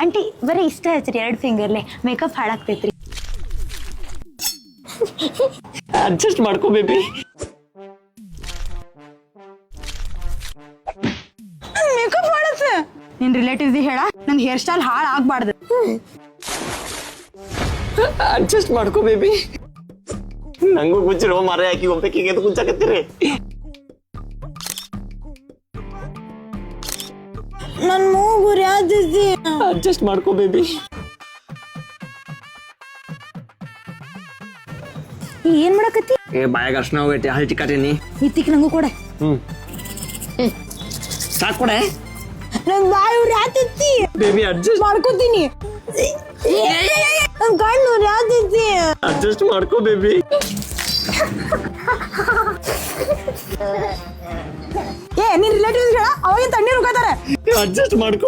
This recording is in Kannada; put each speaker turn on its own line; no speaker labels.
ಆಂಟಿ ಬರೀ ಇಷ್ಟ ಹಚ್ರಿ 2 ಫಿಂಗರ್ಲೆ ಮೇಕಪ್ ಹಾಳಾಗ್ತೈತ್ರಿ.
ಅಡ್ಜಸ್ಟ್ ಮಾಡ್ಕೋ ಬೇಬಿ.
ಮೇಕಪ್ ಹಾಳಾತ ನಿನ್ ರಿಲೇಟಿವ್ಸ್ ಹೇಳ ನನ್ ಹೇರ್ ಸ್ಟೈಲ್ ಹಾಳು ಆಗ್ಬಾರ್ದು.
ಅಡ್ಜಸ್ಟ್ ಮಾಡ್ಕೋ ಬೇಬಿ. ನಂಗೂ ಗುಜ್ಜಿರೋ ಮರ ಹಾಕಿ ಒಬ್ಬಕಿಗೆ ಗುಜ್ಜಾಕತ್ತೀರಿ.
ನನ್ ಮೂಗು ಉರಿಯಾತೈತಿ.
ಅಡ್ಜಸ್ಟ್ ಮಾಡ್ಕೋ ಬೇಬಿ.
ಏನ್ ಮಾಡಕತ್ತಿ?
ಬಾಯಾಗ ಅರ್ಶನ ಹೋಗೈತಿ ಹಲ್ ಚಿಕ್ಕಾತೀನಿ.
ಇತ್ತಿಕ್ ನಂಗೂ ಕೊಡ.
ಸಾಕ್ ಕೊಡೆ.
ನನ್ ಬಾಯಿ ಉರಿಯಾತೈತಿ
ಬೇಬಿ. ಅಡ್ಜಸ್ಟ್
ಮಾಡ್ಕೋತೀನಿ. ನನ್ ಕಣ್ಣು ಉರಿಯಾತೈತಿ.
ಅಡ್ಜಸ್ಟ್ ಮಾಡ್ಕೋ ಬೇಬಿ.
ನಿನ್ ರಿಲೇಟಿವ್ಸ್ ಹೇಳ ಅವಾಗ ತಣ್ಣೀರ್ ಉಗಾತಾರೆ.
ಅಡ್ಜಸ್ಟ್ ಮಾಡ್ಕೋ.